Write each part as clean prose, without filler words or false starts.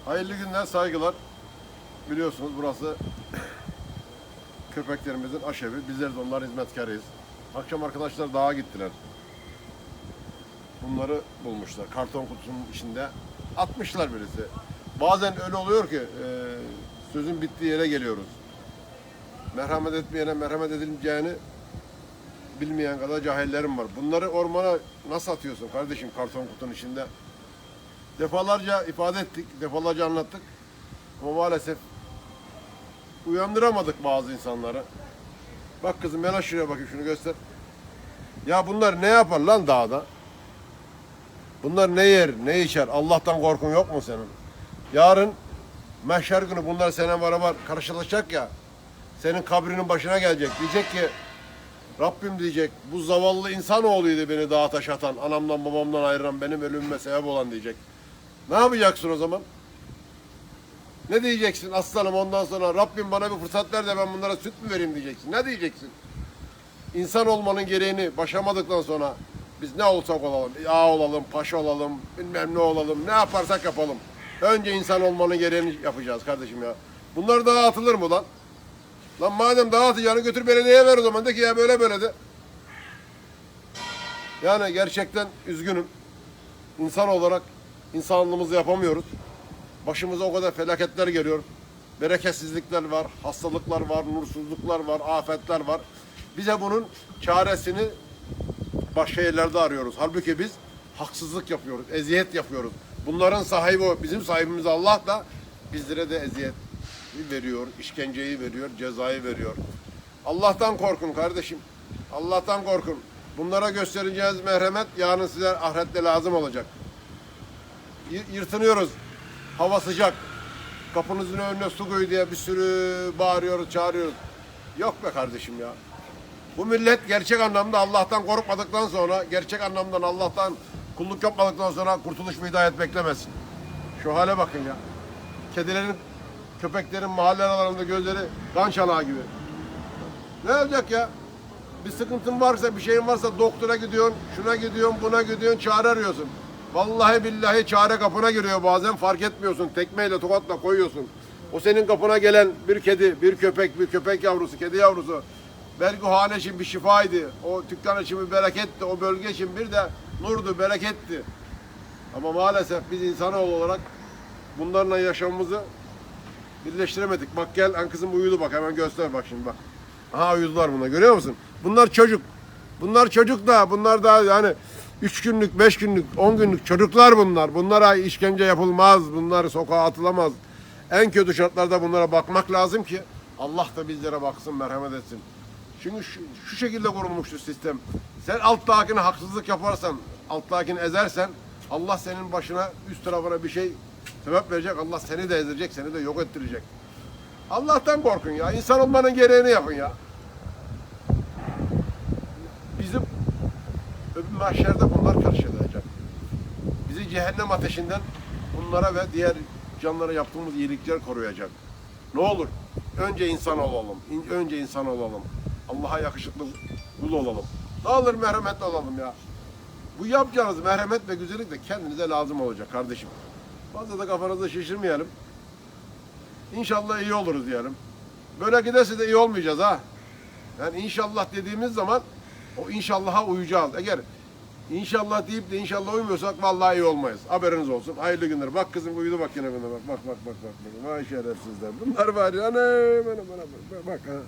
Hayırlı günler, saygılar. Biliyorsunuz burası köpeklerimizin aşevi. Bizler de onların hizmetkarıyız. Akşam arkadaşlar dağa gittiler. Bunları bulmuşlar. Karton kutusunun içinde atmışlar birisi. Bazen öyle oluyor ki sözün bittiği yere geliyoruz. Merhamet etmeyene merhamet edileceğini bilmeyen kadar cahillerim var. Bunları ormana nasıl atıyorsun kardeşim karton kutunun içinde? Defalarca ifade ettik, defalarca anlattık. Ama maalesef uyandıramadık bazı insanları. Bak kızım ben şuraya bakayım, şunu göster. Ya bunlar ne yapar lan dağda? Bunlar ne yer, ne içer? Allah'tan korkun yok mu senin? Yarın mahşer günü bunlar seninle beraber karşılaşacak ya. Senin kabrinin başına gelecek. Diyecek ki Rabbim diyecek bu zavallı insanoğluydu beni dağa taş atan, anamdan babamdan ayıran, benim ölümüme sebep olan diyecek. Ne yapacaksın o zaman? Ne diyeceksin aslanım ondan sonra? Rabbim bana bir fırsat ver de ben bunlara süt mü vereyim diyeceksin. Ne diyeceksin? İnsan olmanın gereğini başamadıktan sonra biz ne olsak olalım, ağa olalım, paşa olalım, bilmem ne olalım, ne yaparsak yapalım. Önce insan olmanın gereğini yapacağız kardeşim ya. Bunlar dağa atılır mı lan? Lan madem dağa atacağını götür belediyeye ver o zaman, de ki ya böyle böyle de. Yani gerçekten üzgünüm. İnsan olarak insanlığımızı yapamıyoruz. Başımıza o kadar felaketler geliyor. Bereketsizlikler var, hastalıklar var, nursuzluklar var, afetler var. Bize bunun çaresini başka yerlerde arıyoruz. Halbuki biz haksızlık yapıyoruz, eziyet yapıyoruz. Bunların sahibi o. Bizim sahibimiz Allah da bizlere de eziyet veriyor, işkenceyi veriyor, cezayı veriyor. Allah'tan korkun kardeşim. Allah'tan korkun. Bunlara göstereceğiniz merhamet yarın size ahirette lazım olacak. Yırtınıyoruz. Hava sıcak. Kapınızın önüne su koy diye bir sürü bağırıyoruz, çağırıyoruz. Yok be kardeşim ya. Bu millet gerçek anlamda Allah'tan korkmadıktan sonra, gerçek anlamda Allah'tan kulluk yapmadıktan sonra kurtuluş ve hidayet beklemesin. Şu hale bakın ya. Kedilerin, köpeklerin mahalle aralarında gözleri kan çanağı gibi. Ne olacak ya? Bir sıkıntın varsa, bir şeyin varsa doktora gidiyorsun, şuna gidiyorsun, buna gidiyorsun, çare arıyorsun. Vallahi billahi çare kapına giriyor bazen, fark etmiyorsun. Tekmeyle, tokatla koyuyorsun. O senin kapına gelen bir kedi, bir köpek yavrusu, kedi yavrusu. Belki o hane için bir şifaydı. O dükkan için bir bereketti. O bölge için bir de nurdu, bereketti. Ama maalesef biz insanoğlu olarak bunlarla yaşamımızı birleştiremedik. Bak gel, kızım uyudu bak, hemen göster bak şimdi bak. Aha uyudular bunlar, görüyor musun? Bunlar çocuk. Bunlar çocuk da, bunlar da yani 3 günlük, 5 günlük, 10 günlük çocuklar bunlar. Bunlara işkence yapılmaz, bunlar sokağa atılamaz. En kötü şartlarda bunlara bakmak lazım ki Allah da bizlere baksın, merhamet etsin. Çünkü şu şekilde kurulmuştur sistem. Sen alttakine haksızlık yaparsan, alttakini ezersen Allah senin başına, üst tarafına bir şey sebep verecek. Allah seni de ezecek, seni de yok ettirecek. Allah'tan korkun ya. İnsan olmanın gereğini yapın ya. Bizim öbür mahşerde bunlar karşılayacak. Bizi cehennem ateşinden bunlara ve diğer canlara yaptığımız iyilikler koruyacak. Ne olur önce insan olalım. Önce insan olalım. Allah'a yakışıklı kul olalım. Ne olur merhametli olalım ya. Bu yapacağınız merhamet ve güzellik de kendinize lazım olacak kardeşim. Fazla da kafanızı şişirmeyelim. İnşallah iyi oluruz diyelim. Böyle giderse de iyi olmayacağız ha. Yani inşallah dediğimiz zaman o inşallaha uyacağız. Eğer inşallah deyip de inşallah uymuyorsak vallahi iyi olmayız. Haberiniz olsun. Hayırlı günler. Bak kızım uyudu bak yine buna bak. Bak. Vay şerefsizler. Bunlar var ya. Bak ha.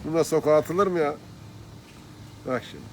Bunlar sokağa atılır mı ya? Bak şimdi.